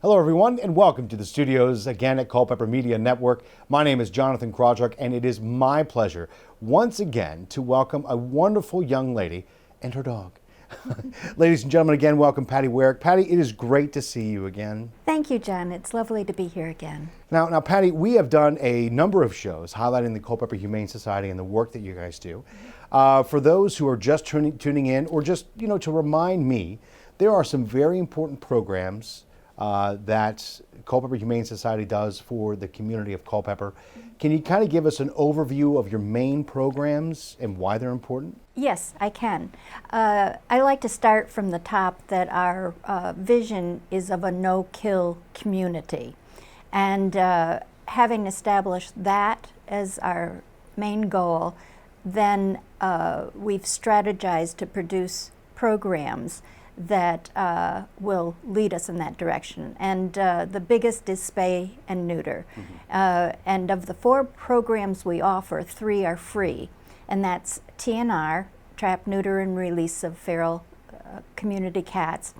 Hello, everyone, and welcome to the studios again at Culpeper Media Network. My name is Jonathan Krawczuk, and it is my pleasure once again to welcome a wonderful young lady and her dog. Ladies and gentlemen, again, welcome Patty Werick. Patty, it is great to see you again. Thank you, John. It's lovely to be here again. Now, Patty, we have done a number of shows highlighting the Culpeper Humane Society and the work that you guys do. For those who are just tuning in, or just, to remind me, there are some very important programs that Culpeper Humane Society does for the community of Culpeper. Can you kind of give us an overview of your main programs and why they're important? Yes, I can. I like to start from the top that our vision is of a no-kill community. And having established that as our main goal, then we've strategized to produce programs that will lead us in that direction. And the biggest is spay and neuter. And of the 4 programs we offer, 3 are free. And that's TNR, trap, neuter, and release of feral community cats.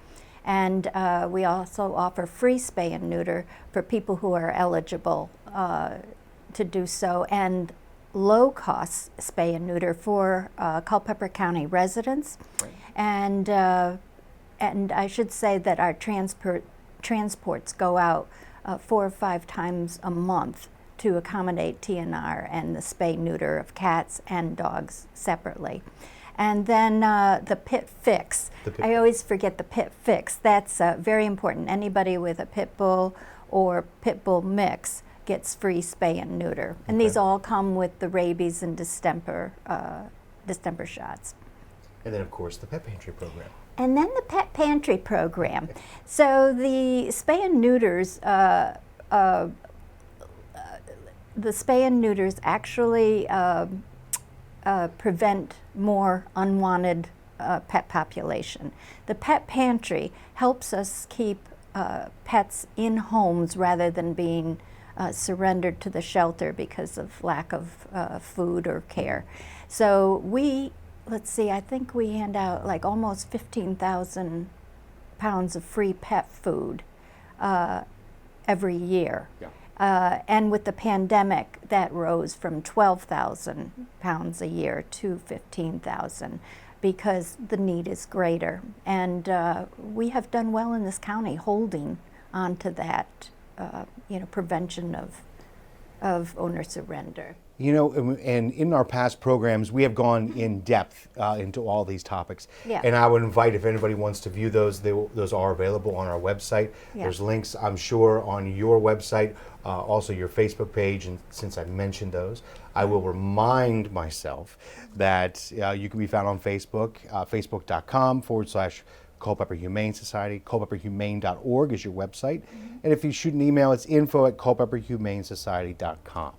And we also offer free spay and neuter for people who are eligible to do so, and low-cost spay and neuter for Culpeper County residents. Right. And I should say that our transports go out 4 or 5 times a month to accommodate TNR and the spay-neuter of cats and dogs separately. And then the pit fix. I always forget the pit fix. That's very important. Anybody with a pit bull or pit bull mix gets free spay and neuter. And these all come with the rabies and distemper shots. And then, of course, the pet pantry program. And then the pet pantry program. So the spay and neuters, actually prevent more unwanted pet population. The pet pantry helps us keep pets in homes rather than being surrendered to the shelter because of lack of food or care. So let's see, I think we hand out like almost 15,000 pounds of free pet food every year. Yeah. And with the pandemic, that rose from 12,000 pounds a year to 15,000 because the need is greater. And we have done well in this county holding on to that, prevention of owner surrender. And in our past programs, we have gone in depth into all these topics. Yeah. And I would invite, if anybody wants to view those, those are available on our website. Yeah. There's links, I'm sure, on your website, also your Facebook page. And since I mentioned those, I will remind myself that you can be found on Facebook, facebook.com/Culpeper Humane Society. Culpeperhumane.org is your website. And if you shoot an email, it's info@culpeperhumanesociety.com.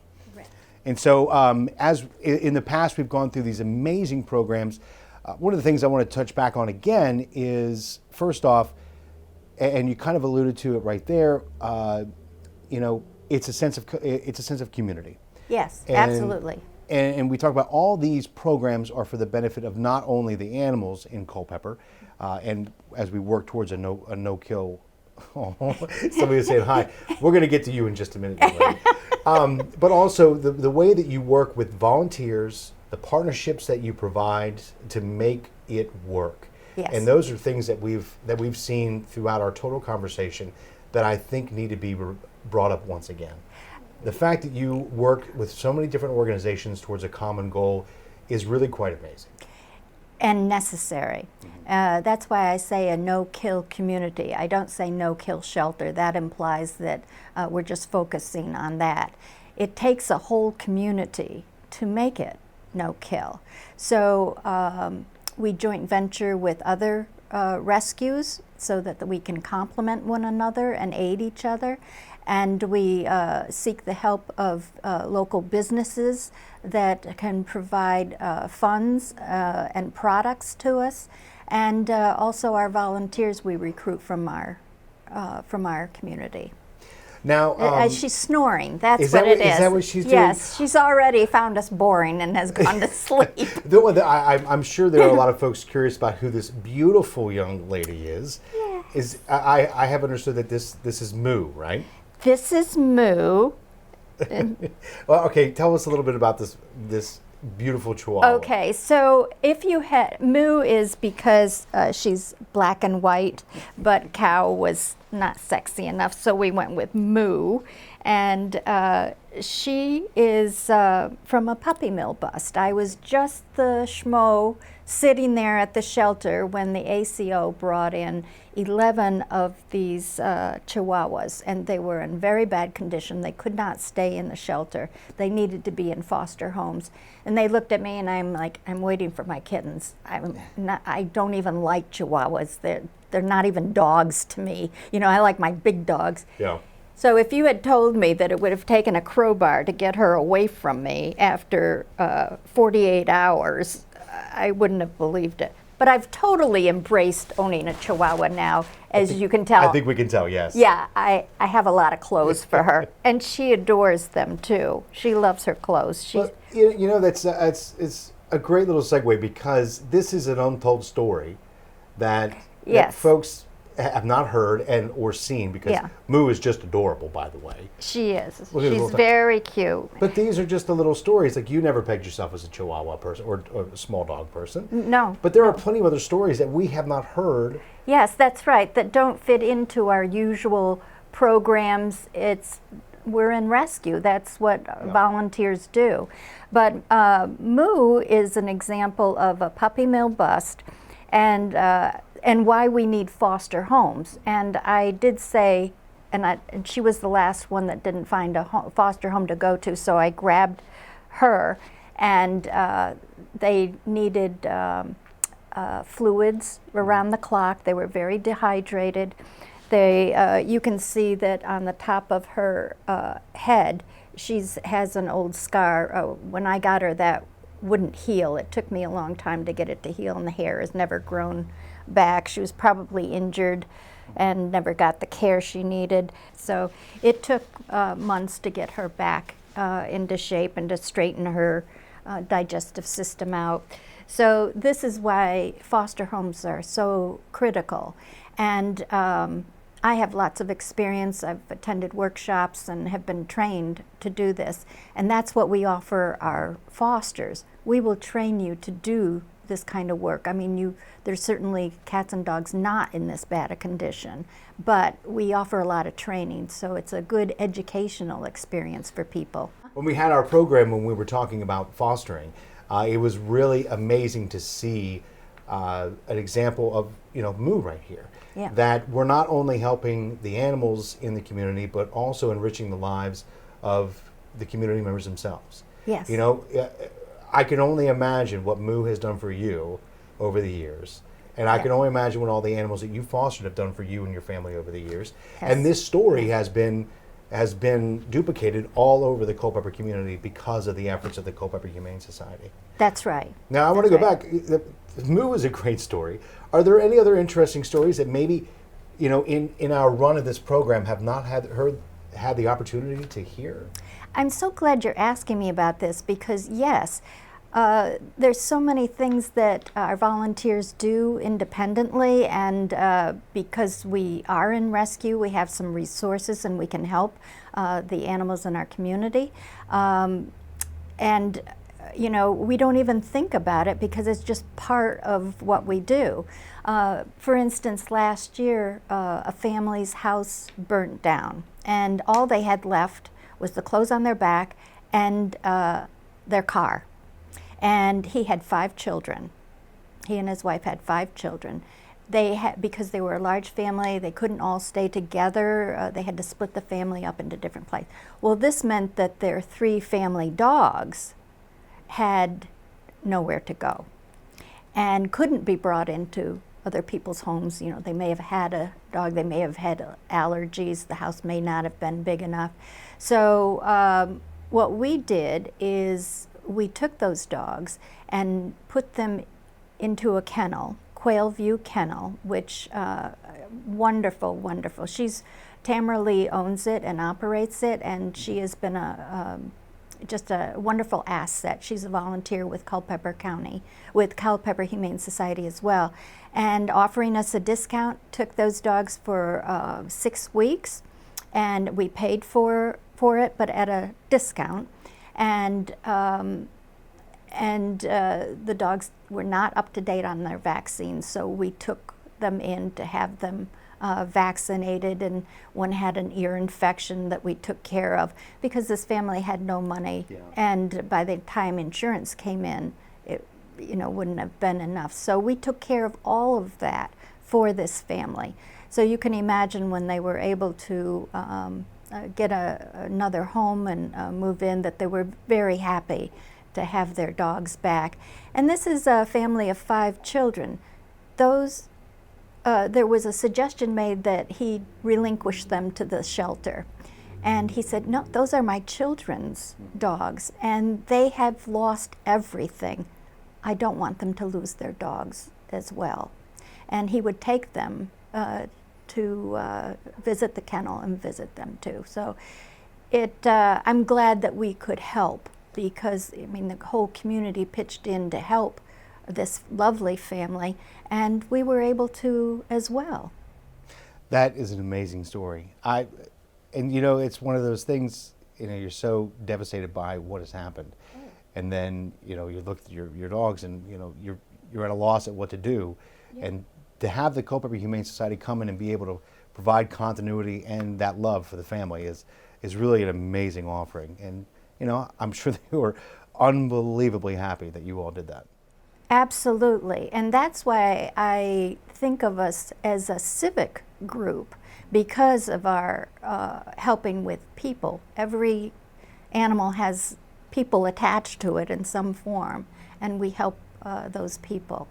And so as in the past, we've gone through these amazing programs. One of the things I want to touch back on again is, first off, and you kind of alluded to it right there, it's a sense of community. Yes, absolutely. And we talk about all these programs are for the benefit of not only the animals in Culpeper, and as we work towards a no-kill. Somebody was saying hi. We're going to get to you in just a minute. But also the way that you work with volunteers, the partnerships that you provide to make it work. Yes. And those are things that we've seen throughout our total conversation that I think need to be brought up once again. The fact that you work with so many different organizations towards a common goal is really quite amazing. And necessary. That's why I say a no-kill community. I don't say no-kill shelter. That implies that we're just focusing on that. It takes a whole community to make it no-kill. So we joint venture with other rescues so that we can complement one another and aid each other. And we seek the help of local businesses that can provide funds and products to us, and also our volunteers we recruit from our community. Now, she's snoring. That's what it is. Is that what she's doing? Yes, she's already found us boring and has gone to sleep. I'm sure there are a lot of folks curious about who this beautiful young lady is. Yeah. I have understood that this is Moo, right? This is Moo. Well, okay, tell us a little bit about this beautiful Chihuahua. Okay, so if you had, Moo is because she's black and white, but cow was not sexy enough, so we went with Moo. And she is from a puppy mill bust. I was just the schmo sitting there at the shelter when the ACO brought in 11 of these Chihuahuas, and they were in very bad condition. They could not stay in the shelter. They needed to be in foster homes. And they looked at me, and I'm like, I'm waiting for my kittens. I don't even like Chihuahuas. They're not even dogs to me. You know, I like my big dogs. Yeah. So if you had told me that it would have taken a crowbar to get her away from me after 48 hours, I wouldn't have believed it. But I've totally embraced owning a Chihuahua now, as you can tell. I think we can tell, yes. Yeah, I have a lot of clothes for her, and she adores them too. She loves her clothes. Well, you know, that's it's a great little segue, because this is an untold story that folks have not heard or seen, because Moo is just adorable, by the way. She is. She's very cute. But these are just the little stories. Like, you never pegged yourself as a Chihuahua person or a small dog person. No. But there are plenty of other stories that we have not heard. Yes, that's right, that don't fit into our usual programs. We're in rescue. That's what volunteers do. But Moo is an example of a puppy mill bust, and why we need foster homes. And I did say, and she was the last one that didn't find a foster home to go to, so I grabbed her, and they needed fluids around the clock. They were very dehydrated. You can see that on the top of her head, she has an old scar. When I got her, that wouldn't heal. It took me a long time to get it to heal, and the hair has never grown back. She was probably injured and never got the care she needed. So it took months to get her back into shape and to straighten her digestive system out. So this is why foster homes are so critical. And I have lots of experience. I've attended workshops and have been trained to do this. And that's what we offer our fosters. We will train you to do this kind of work. I mean, there's certainly cats and dogs not in this bad a condition, but we offer a lot of training, so it's a good educational experience for people. When we had our program, when we were talking about fostering, it was really amazing to see an example of, Moo right here. Yeah. That we're not only helping the animals in the community, but also enriching the lives of the community members themselves. Yes. I can only imagine what Moo has done for you over the years. And I can only imagine what all the animals that you fostered have done for you and your family over the years. Yes. And this story has been duplicated all over the Culpeper community because of the efforts of the Culpeper Humane Society. That's right. Now I want to go back. Moo is a great story. Are there any other interesting stories that maybe, in our run of this program have not had the opportunity to hear? I'm so glad you're asking me about this, because yes, there's so many things that our volunteers do independently, and because we are in rescue, we have some resources and we can help the animals in our community. We don't even think about it because it's just part of what we do. For instance, last year, a family's house burnt down, and all they had left was the clothes on their back and their car. And he had 5 children. He and his wife had 5 children. Because they were a large family, they couldn't all stay together. They had to split the family up into different places. Well, this meant that their 3 family dogs had nowhere to go and couldn't be brought into other people's homes. They may have had a dog, they may have had allergies, the house may not have been big enough. So what we did is we took those dogs and put them into a kennel, Quail View Kennel, which wonderful, wonderful. Tamara Lee owns it and operates it, and she has been a just a wonderful asset. She's a volunteer with Culpeper County, with Culpeper Humane Society as well, and offering us a discount. Took those dogs for 6 weeks, and we paid for it, but at a discount. And the dogs were not up to date on their vaccines, so we took them in to have them vaccinated, and one had an ear infection that we took care of because this family had no money, and by the time insurance came in, it wouldn't have been enough. So we took care of all of that for this family. So you can imagine when they were able to get another home and move in, that they were very happy to have their dogs back. And this is a family of 5 children. Those there was a suggestion made that he relinquish them to the shelter. And he said, no, those are my children's dogs, and they have lost everything. I don't want them to lose their dogs as well. And he would take them to visit the kennel and visit them too. So I'm glad that we could help, because the whole community pitched in to help this lovely family, and we were able to as well. That is an amazing story. It's one of those things, you're so devastated by what has happened. And then, you look at your dogs, and, you're at a loss at what to do. Yeah. And to have the Culpeper Humane Society come in and be able to provide continuity and that love for the family is really an amazing offering. And, I'm sure they were unbelievably happy that you all did that. Absolutely, and that's why I think of us as a civic group, because of our helping with people. Every animal has people attached to it in some form, and we help those people.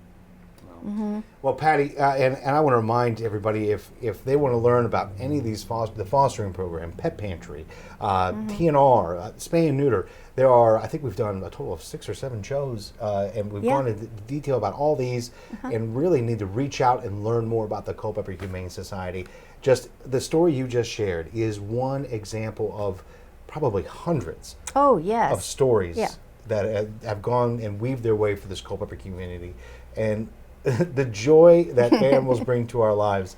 Mm-hmm. Well, Patty, and I want to remind everybody, if they want to learn about any of these the fostering program, Pet Pantry, TNR, Spay and Neuter, there are, I think we've done a total of 6 or 7 shows, and we've gone into detail about all these, and really need to reach out and learn more about the Culpeper Humane Society. Just the story you just shared is one example of probably hundreds of stories that have gone and weaved their way for this Culpeper community. And the joy that animals bring to our lives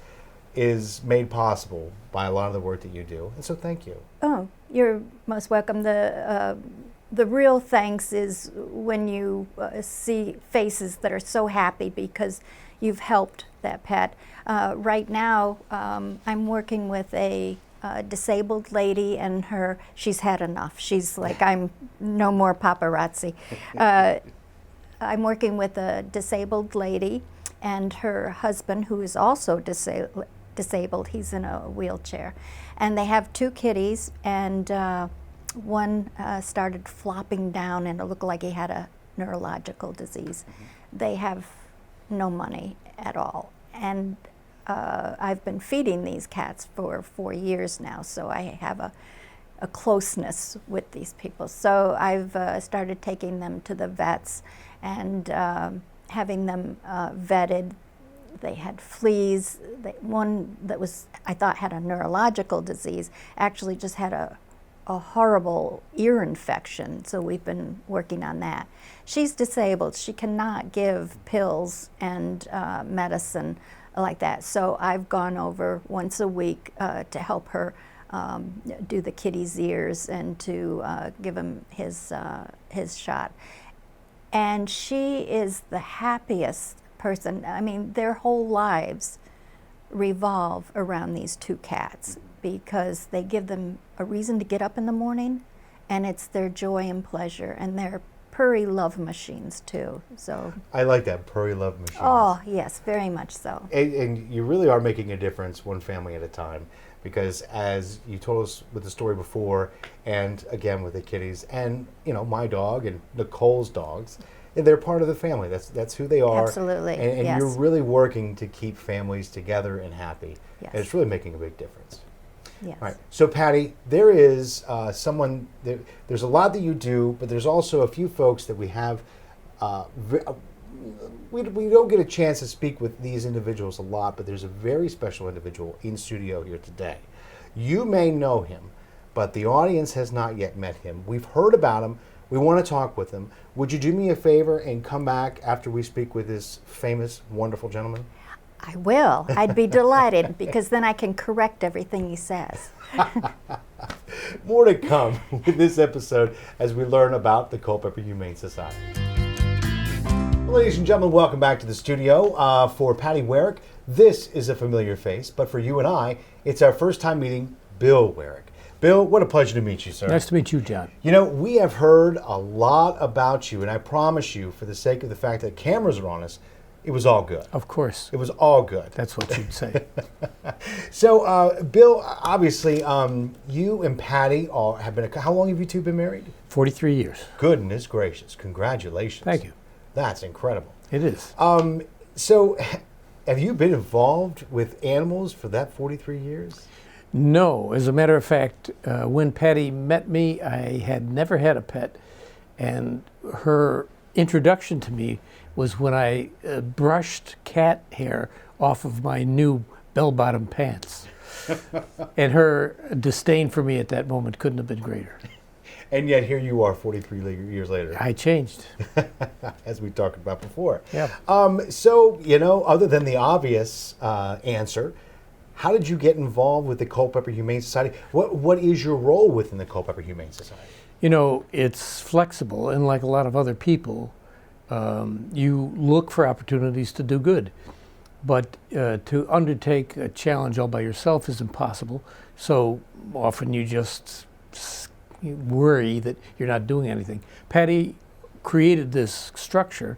is made possible by a lot of the work that you do. And so thank you. Oh, you're most welcome. The real thanks is when you see faces that are so happy because you've helped that pet. Right now, I'm working with a disabled lady, and she's had enough. She's like, I'm no more paparazzi. I'm working with a disabled lady and her husband, who is also disabled. He's in a wheelchair. And they have 2 kitties, and one started flopping down, and it looked like he had a neurological disease. They have no money at all. And I've been feeding these cats for 4 years now, so I have a closeness with these people. So I've started taking them to the vets and having them vetted. They had fleas. One that I thought had a neurological disease actually just had a horrible ear infection, so we've been working on that. She's disabled. She cannot give pills and medicine like that, so I've gone over once a week to help her do the kitty's ears and to give him his shot. And she is the happiest person. I mean, their whole lives revolve around these 2 cats, because they give them a reason to get up in the morning, and it's their joy and pleasure, and they're purry love machines too. So I like that, purry love machines. Oh yes, very much so. And you really are making a difference, one family at a time, because as you told us with the story before, and again with the kitties, and my dog and Nicole's dogs, they're part of the family. That's who they are. Absolutely. And yes. You're really working to keep families together and happy. Yes. And it's really making a big difference. Yes. All right. So Patty, there is there's a lot that you do, but there's also a few folks that we have. We don't get a chance to speak with these individuals a lot, but there's a very special individual in studio here today. You may know him, but the audience has not yet met him. We've heard about him. We want to talk with him. Would you do me a favor and come back after we speak with this famous, wonderful gentleman? I will. I'd be delighted because then I can correct everything he says. More to come with this episode as we learn about the Culpeper Humane Society. Well, ladies and gentlemen, welcome back to the studio. For Patty Werick, this is a familiar face, but for you and I, it's our first time meeting Bill Werick. Bill, what a pleasure to meet you, sir. Nice to meet you, John. You know, we have heard a lot about you, and I promise you, for the sake of the fact that cameras are on us, it was all good. Of course. It was all good. That's what you'd say. So, Bill, obviously, you and Patty have been, how long have you two been married? 43 years. Goodness gracious. Congratulations. Thank you. That's incredible. It is. So, have you been involved with animals for that 43 years? No. As a matter of fact, when Patty met me, I had never had a pet, and her introduction to me was when I brushed cat hair off of my new bell-bottom pants. And her disdain for me at that moment couldn't have been greater. And yet here you are 43 years later. I changed. As we talked about before. Yeah. So, you know, other than the obvious answer, how did you get involved with the Culpeper Humane Society? What is your role within the Culpeper Humane Society? You know, it's flexible, and like a lot of other people, you look for opportunities to do good. But to undertake a challenge all by yourself is impossible. So often you just worry that you're not doing anything. Patty created this structure,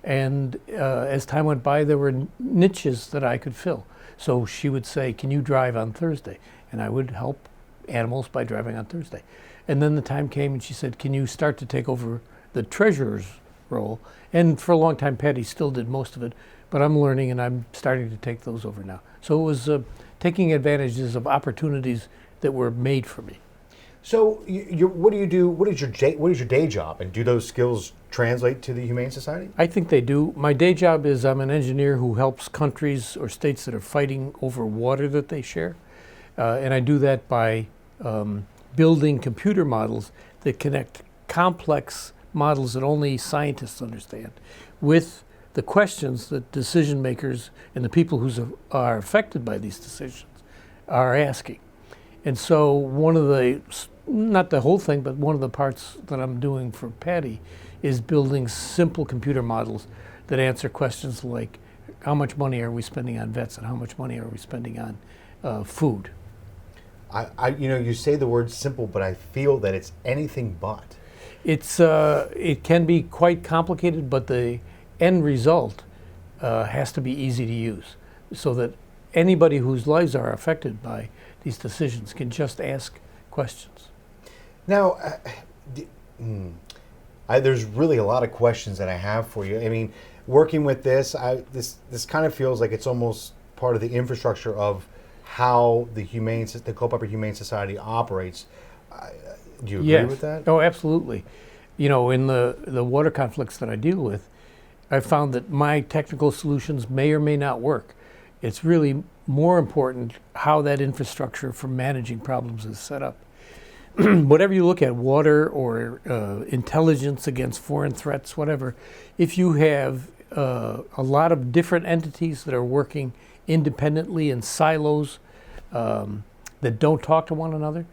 and as time went by, there were niches that I could fill. So she would say, "Can you drive on Thursday?" And I would help animals by driving on Thursday. And then the time came and she said, "Can you start to take over the treasurer's role?" And for a long time, Patty still did most of it, but I'm learning and I'm starting to take those over now. So it was taking advantages of opportunities that were made for me. So, what do you do? What is your day job? And do those skills translate to the Humane Society? I think they do. My day job is I'm an engineer who helps countries or states that are fighting over water that they share. And I do that by building computer models that connect complex models that only scientists understand with the questions that decision makers and the people who are affected by these decisions are asking. And so one of the, not the whole thing, but one of the parts that I'm doing for Patty is building simple computer models that answer questions like how much money are we spending on vets and how much money are we spending on food. You know, you say the word simple, but I feel that it's anything but. It can be quite complicated, but the end result has to be easy to use so that anybody whose lives are affected by these decisions can just ask questions. Now, there's really a lot of questions that I have for you. I mean, working with this, this kind of feels like it's almost part of the infrastructure of how the Culpeper Humane Society operates. Do you agree with that? Oh, absolutely. You know, in the water conflicts that I deal with, I found that my technical solutions may or may not work. It's really more important how that infrastructure for managing problems is set up. Whatever you look at, water or intelligence against foreign threats, whatever, if you have a lot of different entities that are working independently in silos that don't talk to one another,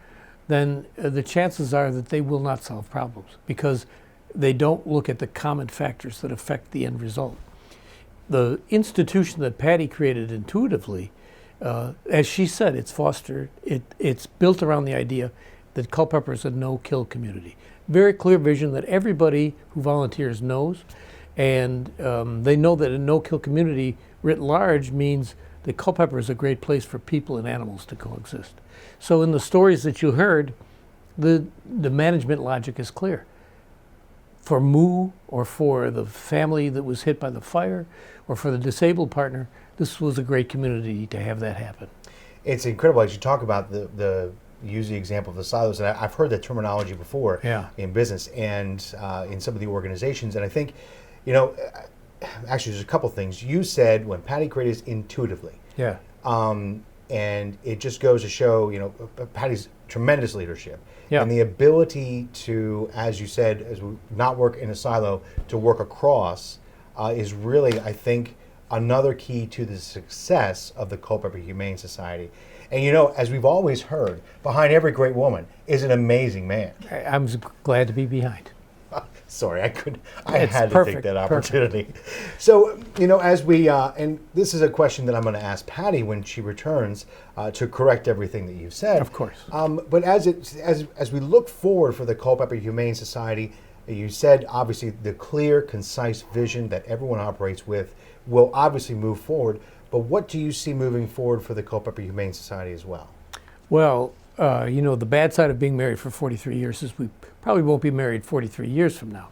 then the chances are that they will not solve problems because they don't look at the common factors that affect the end result. The institution that Patty created intuitively, as she said, it's built around the idea that Culpeper is a no-kill community. Very clear vision that everybody who volunteers knows, and they know that a no-kill community writ large means that Culpeper is a great place for people and animals to coexist. So in the stories that you heard, the management logic is clear. For Moo, or for the family that was hit by the fire, or for the disabled partner, this was a great community to have that happen. It's incredible as you talk about use the example of the silos, and I've heard that terminology before in business and in some of the organizations, and I think, you know, actually there's a couple things. You said when Patty created intuitively. Yeah. And it just goes to show, you know, Patty's tremendous leadership. Yeah. And the ability to, as you said, not work in a silo, to work across is really, I think, another key to the success of the Culpeper Humane Society. And you know, as we've always heard, behind every great woman is an amazing man. I'm glad to be behind. Sorry, I It's had to perfect, take that opportunity. So, you know, as we, and this is a question that I'm going to ask Patty when she returns to correct everything that you've said. Of course. But as we look forward for the Culpeper Humane Society, you said obviously the clear, concise vision that everyone operates with will obviously move forward. But what do you see moving forward for the Culpeper Humane Society as well? Well, you know, the bad side of being married for 43 years is we probably won't be married 43 years from now.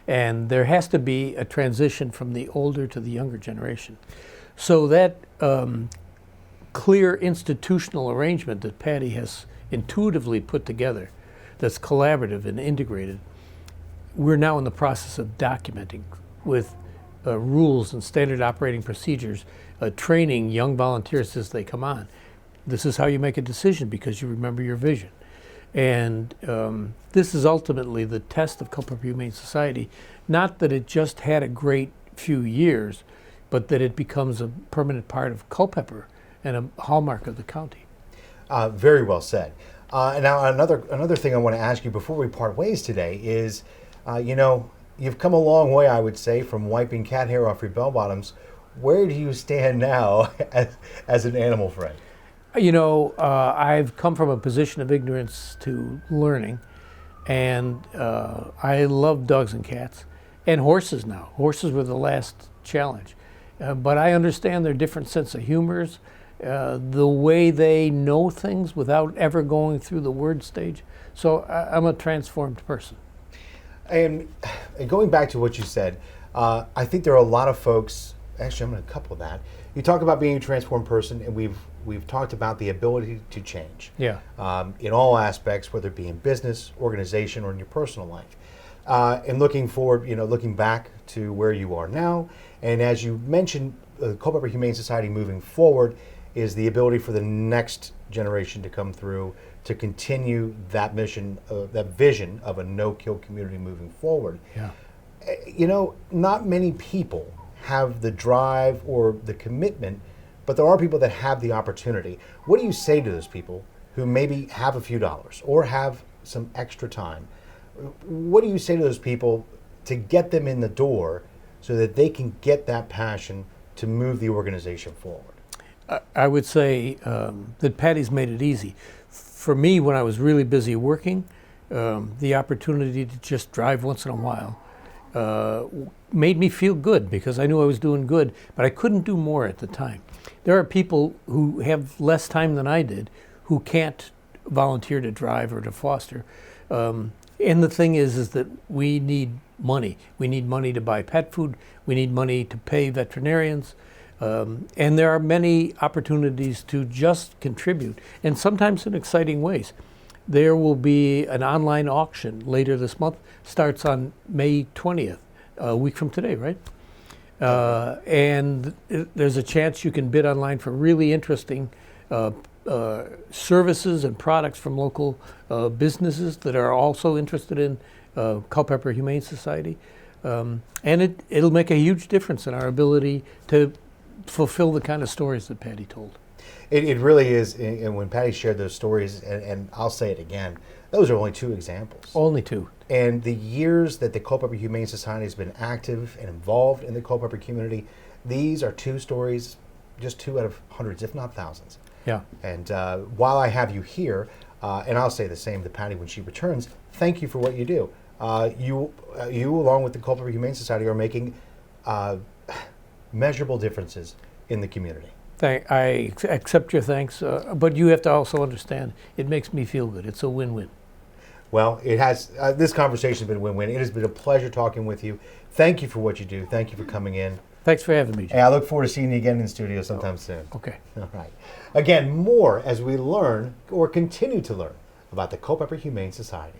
And there has to be a transition from the older to the younger generation. So that clear institutional arrangement that Patty has intuitively put together, that's collaborative and integrated, we're now in the process of documenting with rules and standard operating procedures, training young volunteers as they come on. This is how you make a decision because you remember your vision. And this is ultimately the test of Culpeper Humane Society. Not that it just had a great few years, but that it becomes a permanent part of Culpeper and a hallmark of the county. Very well said. And now another thing I want to ask you before we part ways today is, you know, you've come a long way, I would say, from wiping cat hair off your bell bottoms. Where do you stand now as an animal friend? You know, I've come from a position of ignorance to learning, and I love dogs and cats, and horses now. Horses were the last challenge. But I understand their different sense of humors, the way they know things without ever going through the word stage. So I'm a transformed person. And going back to what you said, I think there are a lot of folks, actually I'm going to couple that. You talk about being a transformed person, and we've talked about the ability to change. Yeah. In all aspects, whether it be in business, organization, or in your personal life. And looking forward, you know, looking back to where you are now, and as you mentioned, the Culpeper Humane Society moving forward is the ability for the next generation to come through to continue that mission, that vision of a no-kill community moving forward. Yeah. You know, not many people have the drive or the commitment, but there are people that have the opportunity. What do you say to those people who maybe have a few dollars or have some extra time? What do you say to those people to get them in the door so that they can get that passion to move the organization forward? I would say that Patty's made it easy. For me, when I was really busy working, the opportunity to just drive once in a while made me feel good because I knew I was doing good, but I couldn't do more at the time. There are people who have less time than I did who can't volunteer to drive or to foster. And the thing is that we need money. We need money to buy pet food. We need money to pay veterinarians. And there are many opportunities to just contribute, and sometimes in exciting ways. There will be an online auction later this month, starts on May 20th, a week from today, right? And there's a chance you can bid online for really interesting services and products from local businesses that are also interested in Culpeper Humane Society. And it'll make a huge difference in our ability to fulfill the kind of stories that Patty told. It really is, and when Patty shared those stories, and I'll say it again, those are only two examples. Only two. And the years that the Culpeper Humane Society has been active and involved in the Culpeper community, these are two stories, just two out of hundreds, if not thousands. Yeah. And while I have you here, and I'll say the same to Patty when she returns, thank you for what you do. You along with the Culpeper Humane Society, are making measurable differences in the community. I accept your thanks, but you have to also understand, it makes me feel good. It's a win-win. Well, it has. This conversation has been a win-win. It has been a pleasure talking with you. Thank you for what you do. Thank you for coming in. Thanks for having me, Jim. And I look forward to seeing you again in the studio sometime soon. Okay. All right. Again, more as we learn or continue to learn about the Culpeper Humane Society.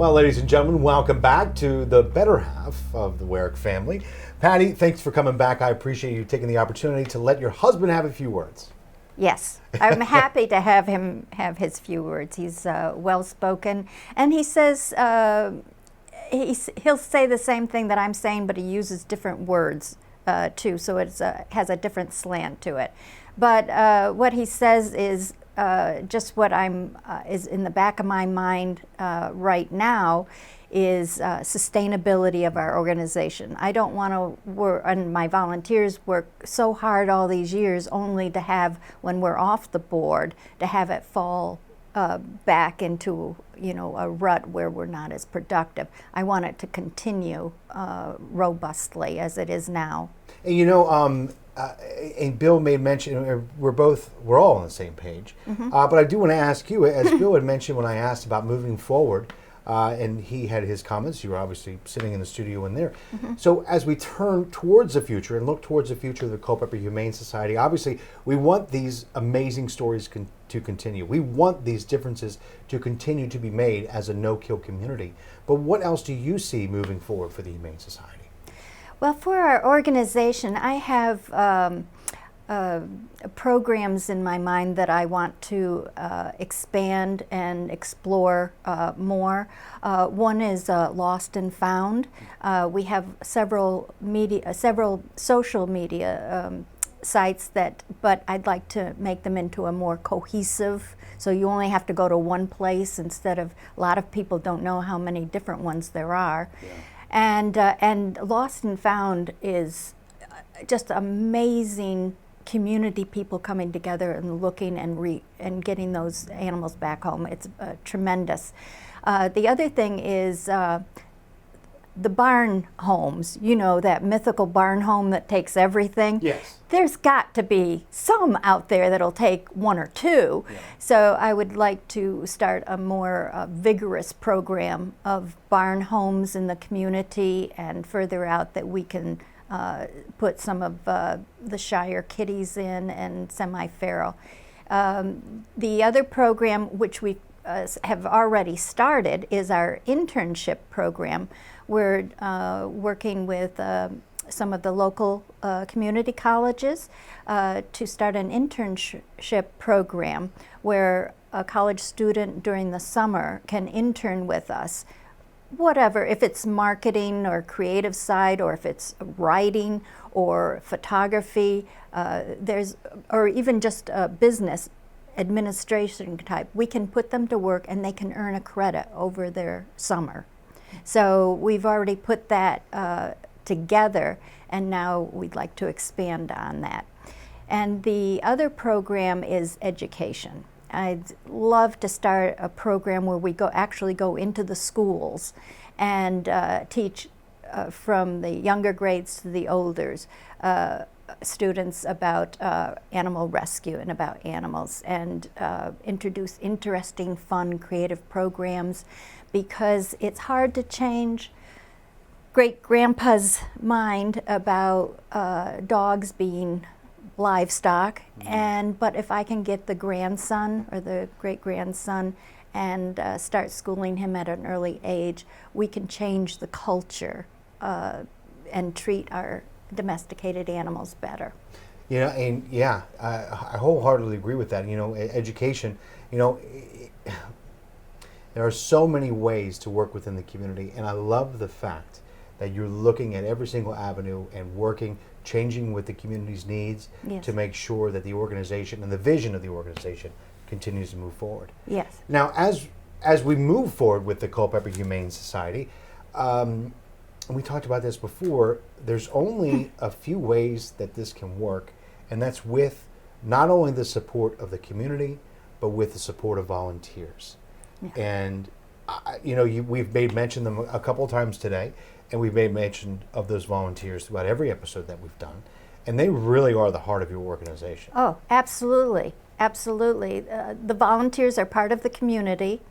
Well, ladies and gentlemen, welcome back to the better half of the Werick family. Patty, thanks for coming back. I appreciate you taking the opportunity to let your husband have a few words. Yes, I'm happy to have him have his few words. He's well-spoken, and he says he'll say the same thing that I'm saying, but he uses different words too, so it has a different slant to it. But what he says is just what is in the back of my mind right now is sustainability of our organization. I don't want to work, and my volunteers work so hard all these years only to have, when we're off the board, to have it fall back into, a rut where we're not as productive. I want it to continue robustly as it is now. And and Bill made mention, we're all on the same page. But I do want to ask you, as Bill had mentioned when I asked about moving forward, and he had his comments, you were obviously sitting in the studio in there. So as we turn towards the future and look towards the future of the Culpeper Humane Society, obviously we want these amazing stories to continue. We want these differences to continue to be made as a no-kill community. But what else do you see moving forward for the Humane Society? Well, for our organization, I have programs in my mind that I want to expand and explore more. One is Lost and Found. We have several social media sites but I'd like to make them into a more cohesive, so you only have to go to one place instead of, a lot of people don't know how many different ones there are. Yeah. And Lost and Found is just amazing community people coming together and looking and getting those animals back home. It's tremendous. The other thing is the barn homes, that mythical barn home that takes everything. Yes. There's got to be some out there that'll take one or two. Yeah. So I would like to start a more vigorous program of barn homes in the community and further out that we can put some of the Shire kitties in and semi-feral. The other program, which we have already started, is our internship program. We're working with some of the local community colleges to start an internship program where a college student during the summer can intern with us. Whatever, if it's marketing or creative side, or if it's writing or photography, or even just business administration type, we can put them to work and they can earn a credit over their summer. So we've already put that together, and now we'd like to expand on that. And the other program is education. I'd love to start a program where we actually go into the schools and teach from the younger grades to the olders, students about animal rescue and about animals, and introduce interesting, fun, creative programs, because it's hard to change great-grandpa's mind about dogs being livestock, but if I can get the grandson or the great-grandson and start schooling him at an early age, we can change the culture and treat our domesticated animals better. I wholeheartedly agree with that. Education, there are so many ways to work within the community, and I love the fact that you're looking at every single avenue and changing with the community's needs. Yes. To make sure that the organization and the vision of the organization continues to move forward. Yes. Now, as we move forward with the Culpeper Humane Society, and we talked about this before, there's only a few ways that this can work, and that's with not only the support of the community, but with the support of volunteers. Yeah. And we've made mention of them a couple times today, and we've made mention of those volunteers throughout every episode that we've done, and they really are the heart of your organization. Oh, absolutely, absolutely. The volunteers are part of the community,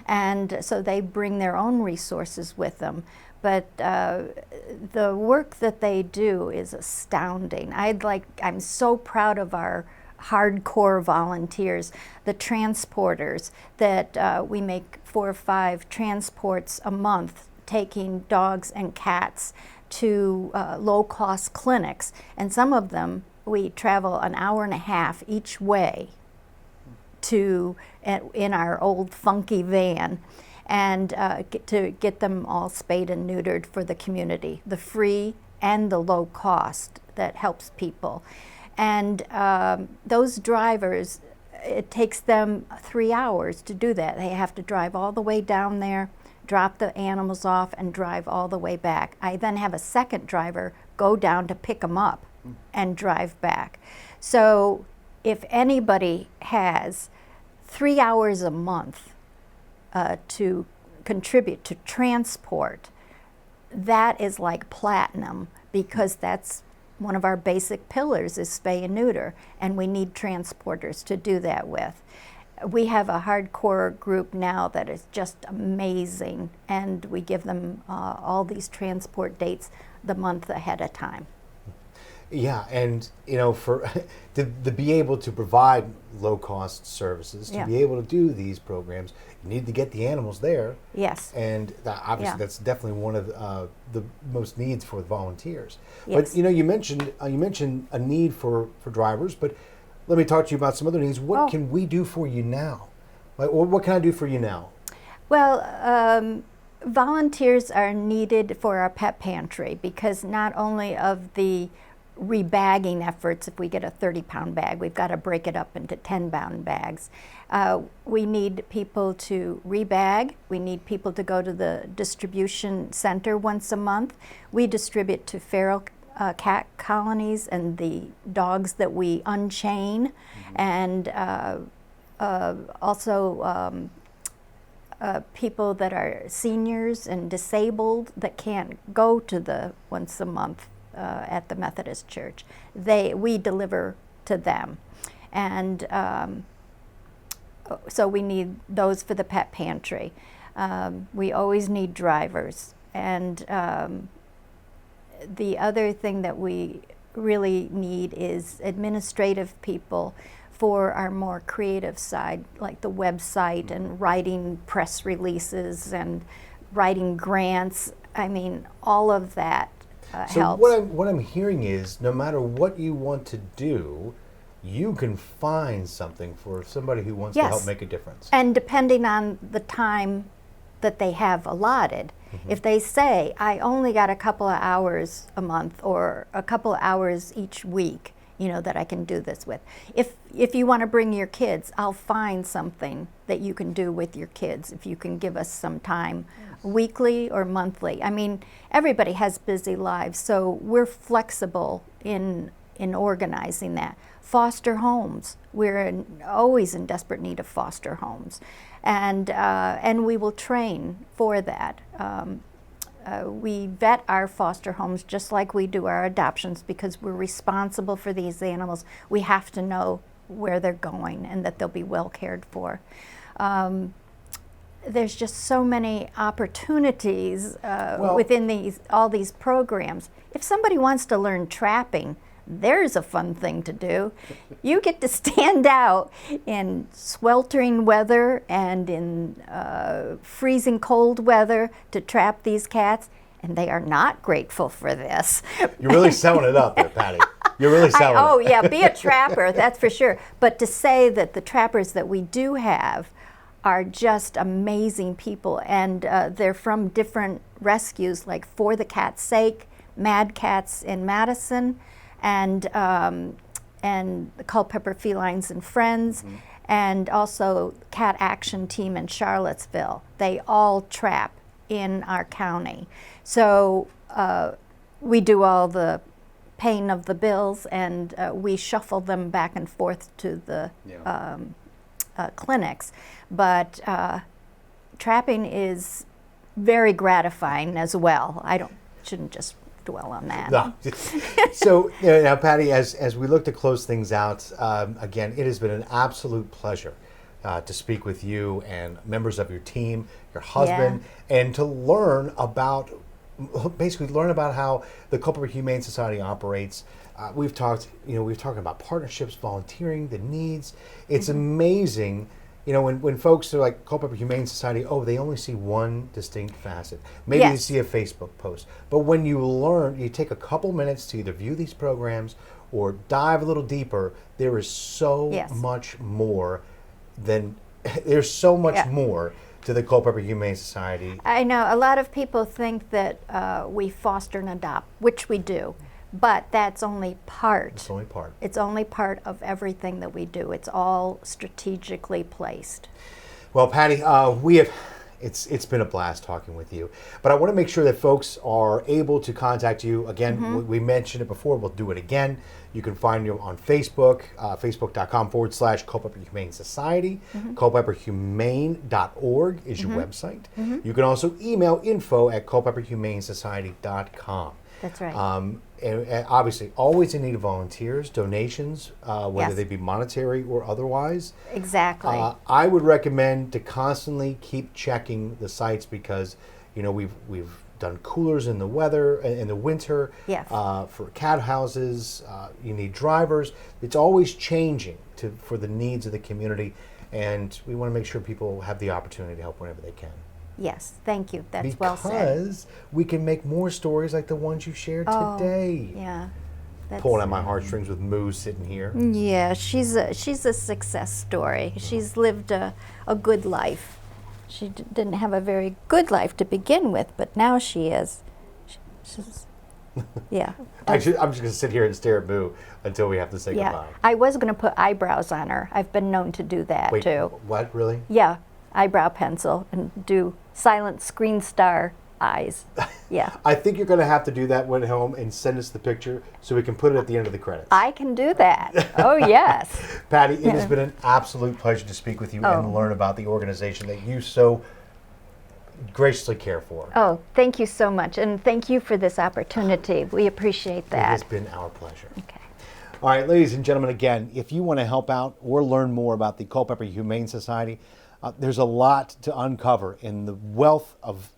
and so they bring their own resources with them. But the work that they do is astounding. I'm so proud of our hardcore volunteers, the transporters that we make 4 or 5 transports a month, taking dogs and cats to low-cost clinics, and some of them we travel an hour and a half each way to in our old funky van, and to get them all spayed and neutered for the community, the free and the low cost that helps people. And those drivers, it takes them 3 hours to do that. They have to drive all the way down there, drop the animals off, and drive all the way back. I then have a second driver go down to pick them up and drive back. So if anybody has 3 hours a month to contribute to transport, that is like platinum, because that's one of our basic pillars is spay and neuter, and we need transporters to do that with. We have a hardcore group now that is just amazing, and we give them all these transport dates the month ahead of time. Yeah, and you know, for to be able to provide low-cost services, to be able to do these programs, you need to get the animals there. Yes. And obviously, that's definitely one of the most needs for the volunteers. Yes. But you know, you mentioned a need for drivers, but let me talk to you about some other needs. What can we do for you now? Like, what can I do for you now? Well, volunteers are needed for our pet pantry, because not only of the rebagging efforts, if we get a 30-pound bag, we've got to break it up into 10-pound bags. We need people to rebag. We need people to go to the distribution center once a month. We distribute to feral cat colonies and the dogs that we unchain, and also people that are seniors and disabled that can't go to the once a month at the Methodist Church. We deliver to them, and so we need those for the pet pantry. We always need drivers, and the other thing that we really need is administrative people for our more creative side, like the website and writing press releases and writing grants. I mean, all of that helps. So what I'm hearing is, no matter what you want to do, you can find something for somebody who wants to help make a difference. And depending on the time that they have allotted, if they say, I only got a couple of hours a month or a couple of hours each week, you know, that I can do this with. If you want to bring your kids, I'll find something that you can do with your kids if you can give us some time, weekly or monthly. I mean, everybody has busy lives, so we're flexible in organizing that. Foster homes, we're always in desperate need of foster homes, and we will train for that. We vet our foster homes just like we do our adoptions, because we're responsible for these animals. We have to know where they're going and that they'll be well cared for. There's just so many opportunities within all these programs. If somebody wants to learn trapping, there's a fun thing to do. You get to stand out in sweltering weather and in freezing cold weather to trap these cats, and they are not grateful for this. You're really selling it up there, Patty. You're really selling it. Oh yeah, be a trapper, that's for sure. But to say that the trappers that we do have are just amazing people, and they're from different rescues, like For the Cat's Sake, Mad Cats in Madison, and the Culpeper Felines and Friends, and also Cat Action Team in Charlottesville. They all trap in our county. So we do all the paying of the bills, and we shuffle them back and forth to the clinics. But trapping is very gratifying as well. Shouldn't just dwell on that. No. So now, Patty, as we look to close things out, again, it has been an absolute pleasure to speak with you and members of your team, your husband, and to learn about basically learn about how the Culpeper Humane Society operates. We've talked about partnerships, volunteering, the needs. It's amazing, when folks are like Culpeper Humane Society, they only see one distinct facet. Maybe they Yes. see a Facebook post. But when you take a couple minutes to either view these programs or dive a little deeper, there is so Yes. much more than, there's so much Yeah. more to the Culpeper Humane Society. I know a lot of people think that we foster and adopt, which we do, but that's only part. It's only part. It's only part of everything that we do. It's all strategically placed. Well, Patty, it's been a blast talking with you, but I want to make sure that folks are able to contact you. Again, we mentioned it before, we'll do it again. You can find you on Facebook, facebook.com/Culpeper Humane Society. Culpeperhumane.org is your website. You can also email info@culpeperhumanesociety.com. That's right. And obviously, always in need of volunteers, donations, whether Yes. they be monetary or otherwise. Exactly. I would recommend to constantly keep checking the sites because, we've done coolers in the winter. Yes. For cat houses, you need drivers. It's always changing for the needs of the community, and we want to make sure people have the opportunity to help whenever they can. Yes, thank you. That's well said. Because we can make more stories like the ones you shared today. Yeah. Pulling at my heartstrings with Moo sitting here. Yeah, she's a success story. She's lived a good life. She didn't have a very good life to begin with, but now she is. She's, yeah. I'm just going to sit here and stare at Moo until we have to say Yeah. goodbye. I was going to put eyebrows on her. I've been known to do that Wait, too. what, really? Yeah, eyebrow pencil and do silent screen star eyes. Yeah. I think you're going to have to do that when home and send us the picture so we can put it at the end of the credits. I can do that. Oh, yes. Patty, it has been an absolute pleasure to speak with you and learn about the organization that you so graciously care for. Oh, thank you so much. And thank you for this opportunity. We appreciate It that. has been our pleasure. Okay. All right, ladies and gentlemen, again, if you want to help out or learn more about the Culpeper Humane Society, there's a lot to uncover in the wealth of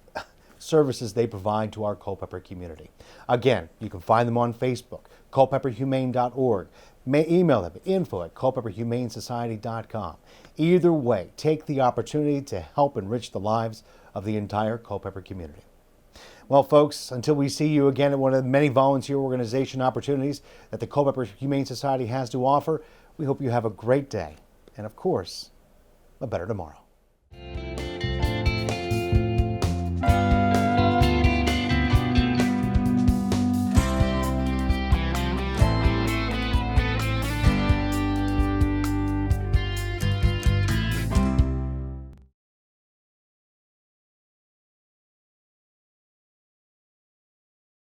services they provide to our Culpeper community. Again, you can find them on Facebook, culpeperhumane.org. Email them at info@culpeperhumanesociety.com. Either way, take the opportunity to help enrich the lives of the entire Culpeper community. Well, folks, until we see you again at one of the many volunteer organization opportunities that the Culpeper Humane Society has to offer, we hope you have a great day and, of course, a better tomorrow.